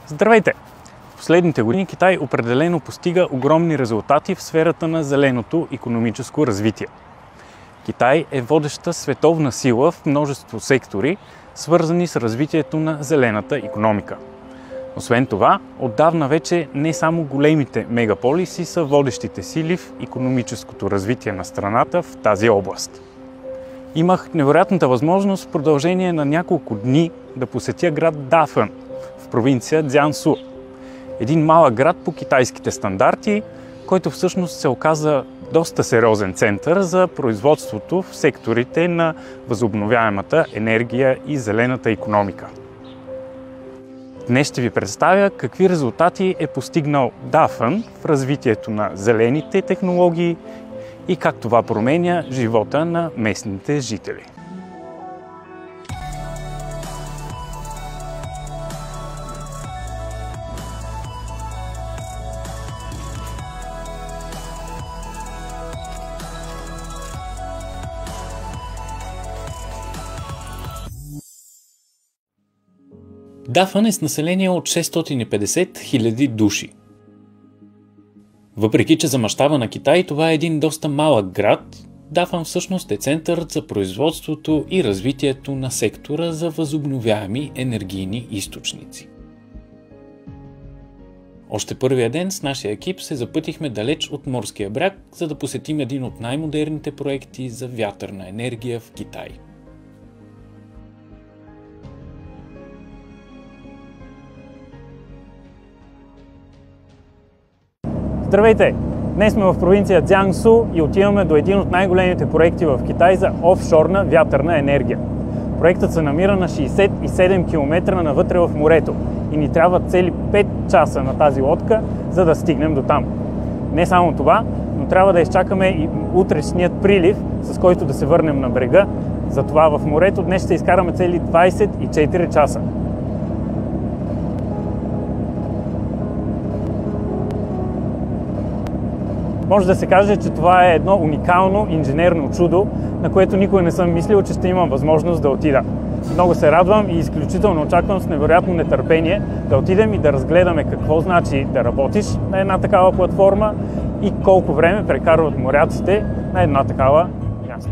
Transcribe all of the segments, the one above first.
Здравейте! В последните години Китай определено постига огромни резултати в сферата на зеленото икономическо развитие. Китай е водеща световна сила в множество сектори, свързани с развитието на зелената икономика. Освен това, отдавна вече не само големите мегаполиси са водещите сили в икономическото развитие на страната в тази област. Имах невероятната възможност в продължение на няколко дни да посетя град Дафън в провинция Цзянсу. Един малък град по китайските стандарти, който всъщност се оказа доста сериозен център за производството в секторите на възобновяемата енергия и зелената икономика. Днес ще ви представя какви резултати е постигнал Дафън в развитието на зелените технологии и как това променя живота на местните жители. Дафън е с население от 650 000 души. Въпреки че за мащаба на Китай това е един доста малък град, Дафън всъщност е центърът за производството и развитието на сектора за възобновяеми енергийни източници. Още първия ден с нашия екип се запътихме далеч от морския бряг, за да посетим един от най-модерните проекти за вятърна енергия в Китай. Здравейте! Днес сме в провинция Цзянсу и отиваме до един от най-големите проекти в Китай за офшорна вятърна енергия. Проектът се намира на 67 км навътре в морето и ни трябва цели 5 часа на тази лодка, за да стигнем до там. Не само това, но трябва да изчакаме и утрешният прилив, с който да се върнем на брега. Затова в морето днес ще изкараме цели 24 часа. Може да се каже, че това е едно уникално инженерно чудо, на което никога не съм мислил, че ще имам възможност да отида. Много се радвам и изключително очаквам с невероятно нетърпение да отидем и да разгледаме какво значи да работиш на една такава платформа и колко време прекарват моряците на една такава място.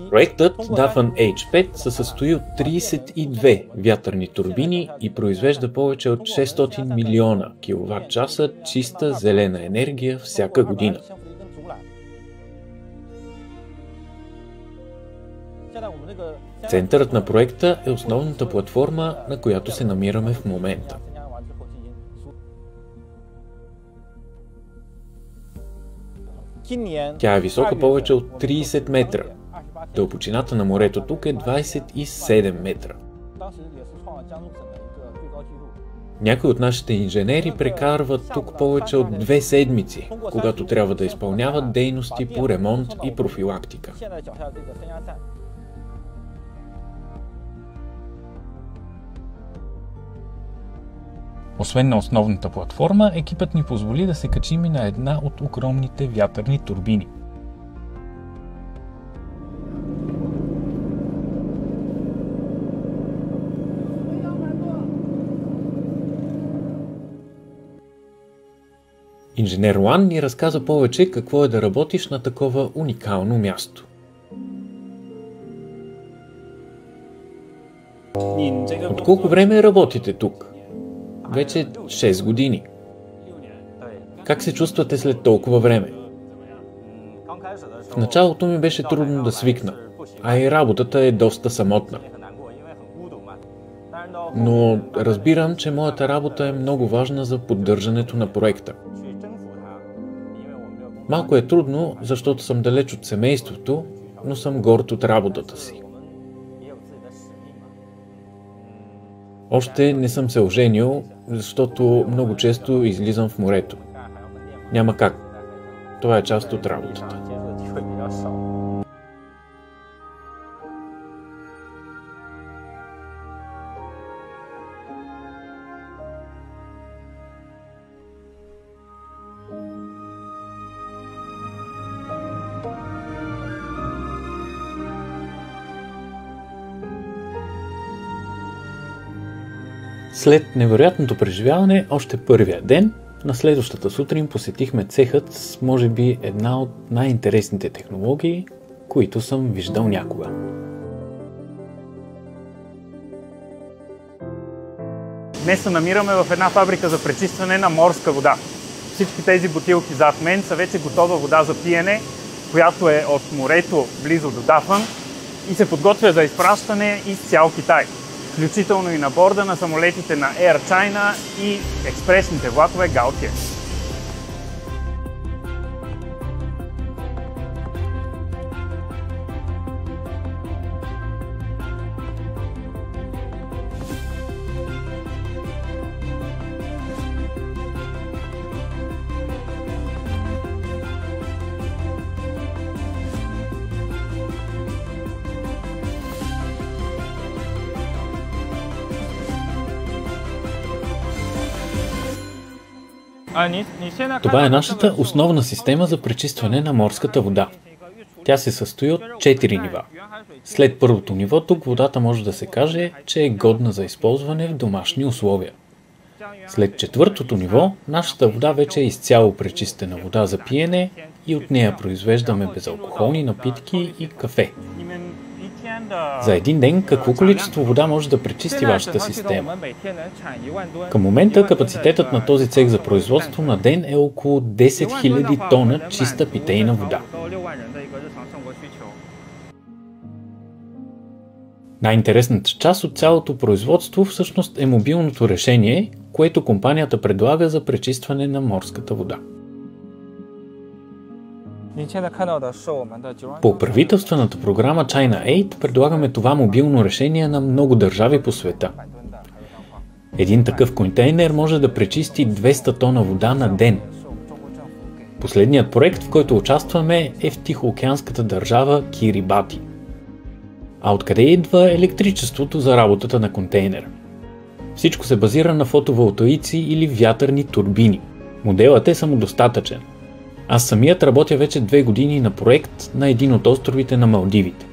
Проектът Дафън H5 се състои от 32 вятърни турбини и произвежда повече от 600 милиона киловатт-часа чиста зелена енергия всяка година. Центърът на проекта е основната платформа, на която се намираме в момента. Тя е висока повече от 30 метра. Дълбочината на морето тук е 27 метра. Някои от нашите инженери прекарват тук повече от 2 седмици, когато трябва да изпълняват дейности по ремонт и профилактика. Освен на основната платформа, екипът ни позволи да се качим и на една от огромните вятърни турбини. Инженер Уан ни разказа повече какво е да работиш на такова уникално място. От колко време работите тук? Вече 6 години. Как се чувствате след толкова време? В началото ми беше трудно да свикна, а и работата е доста самотна. но разбирам, че моята работа е много важна за поддържането на проекта. Малко е трудно, защото съм далеч от семейството, но съм горд от работата си. Още не съм се оженил, защото много често излизам в морето. Няма как. Това е част от работата. След невероятното преживяване, още първия ден, на следващата сутрин посетихме цехът с, може би, една от най-интересните технологии, които съм виждал някога. Днес се намираме в една фабрика за пречистване на морска вода. Всички тези бутилки зад мен са вече готова вода за пиене, която е от морето близо до Дафан и се подготвя за изпращане из цял Китай, включително и на борда на самолетите на Air China и експресните влакове Gaotie. Това е нашата основна система за пречистване на морската вода. Тя се състои от 4 нива. След първото ниво тук водата може да се каже, че е годна за използване в домашни условия. След четвъртото ниво, нашата вода вече е изцяло пречистена вода за пиене и от нея произвеждаме безалкохолни напитки и кафе. За един ден какво количество вода може да пречисти вашата система? Към момента капацитетът на този цех за производство на ден е около 10 000 тона чиста питейна вода. Най-интересната част от цялото производство всъщност е мобилното решение, което компанията предлага за пречистване на морската вода. По правителствената програма China Aid предлагаме това мобилно решение на много държави по света. Един такъв контейнер може да пречисти 200 тона вода на ден. Последният проект, в който участваме, е в Тихоокеанската държава Кирибати. А откъде идва електричеството за работата на контейнера? Всичко се базира на фотоволтаици или вятърни турбини. Моделът е самодостатъчен. Аз самият работя вече 2 години на проект на един от островите на Малдивите.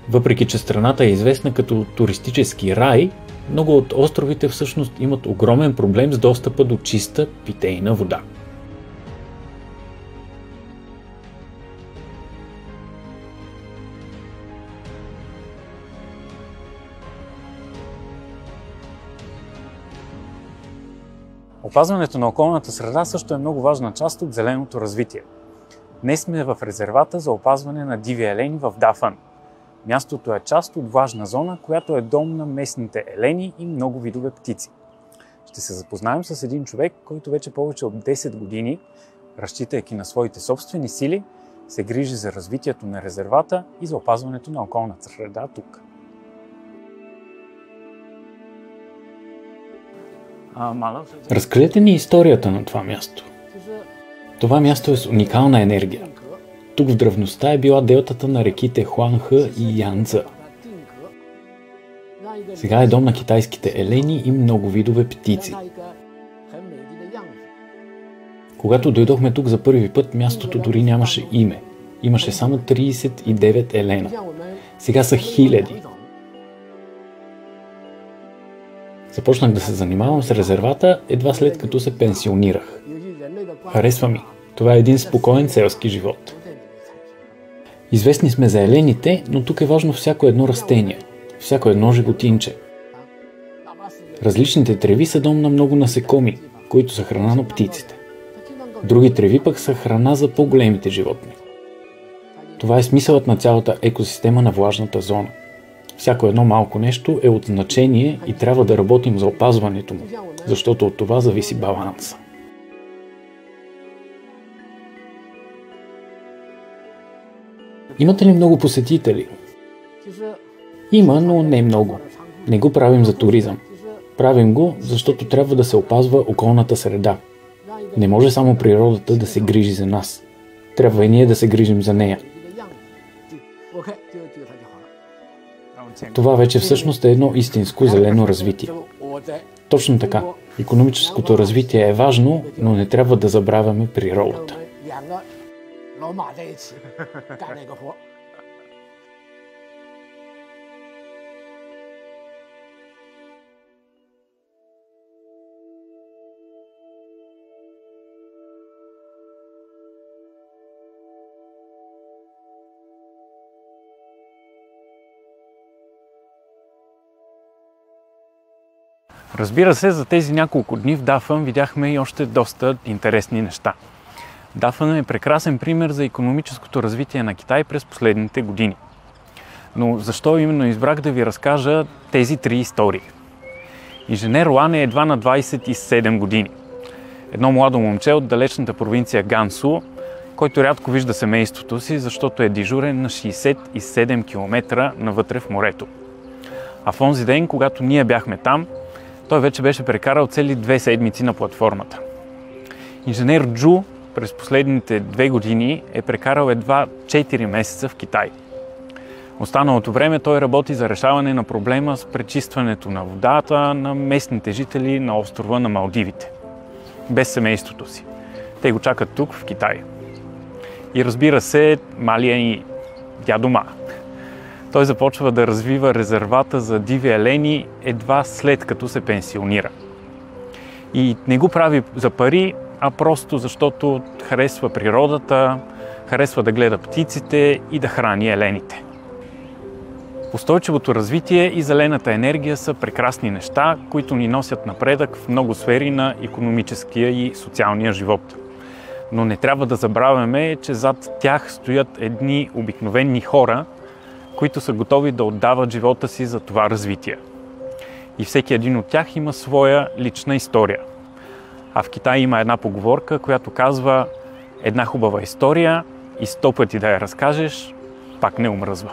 Въпреки че страната е известна като туристически рай, много от островите всъщност имат огромен проблем с достъпа до чиста питейна вода. Опазването на околната среда също е много важна част от зеленото развитие. Днес сме в резервата за опазване на диви елени в Дафан. Мястото е част от влажна зона, която е дом на местните елени и много видове птици. Ще се запознаем с един човек, който вече повече от 10 години, разчитайки на своите собствени сили, се грижи за развитието на резервата и за опазването на околната среда тук. Разкажете ни историята на това място. Това място е с уникална енергия. Тук в древността е била делтата на реките Хуанхэ и Янцзъ. Сега е дом на китайските елени и много видове птици. Когато дойдохме тук за първи път, мястото дори нямаше име. Имаше само 39 елена. Сега са хиляди. Започнах да се занимавам с резервата едва след като се пенсионирах. Харесва ми. Това е един спокоен селски живот. Известни сме за елените, но тук е важно всяко едно растение, всяко едно животинче. Различните треви са дом на много насекоми, които са храна на птиците. Други треви пък са храна за по-големите животни. Това е смисълът на цялата екосистема на влажната зона. Всяко едно малко нещо е от значение и трябва да работим за опазването му, защото от това зависи баланса. Имате ли много посетители? Има, но не много. Не го правим за туризъм. Правим го, защото трябва да се опазва околната среда. Не може само природата да се грижи за нас. Трябва и ние да се грижим за нея. Това вече всъщност е едно истинско зелено развитие. Точно така. Икономическото развитие е важно, но не трябва да забравяме природата. Разбира се, за тези няколко дни в Дафън видяхме и още доста интересни неща. Дафън е прекрасен пример за икономическото развитие на Китай през последните години. Но защо именно избрах да ви разкажа тези три истории? Инженер Лан е едва на 27 години. Едно младо момче от далечната провинция Гансу, който рядко вижда семейството си, защото е дежурен на 67 км навътре в морето. А в онзи ден, когато ние бяхме там, той вече беше прекарал цели 2 седмици на платформата. Инженер Джу през последните 2 години е прекарал едва 4 месеца в Китай. Останалото време той работи за решаване на проблема с пречистването на водата на местните жители на острова на Малдивите. Без семейството си. Те го чакат тук, в Китай. И разбира се, малия и дядо Ма. Той започва да развива резервата за диви елени едва след като се пенсионира. И не го прави за пари, а просто защото харесва природата, харесва да гледа птиците и да храни елените. Устойчивото развитие и зелената енергия са прекрасни неща, които ни носят напредък в много сфери на икономическия и социалния живот. Но не трябва да забравяме, че зад тях стоят едни обикновени хора, които са готови да отдават живота си за това развитие. И всеки един от тях има своя лична история. А в Китай има една поговорка, която казва: една хубава история и 100 пъти да я разкажеш, пак не омръзва.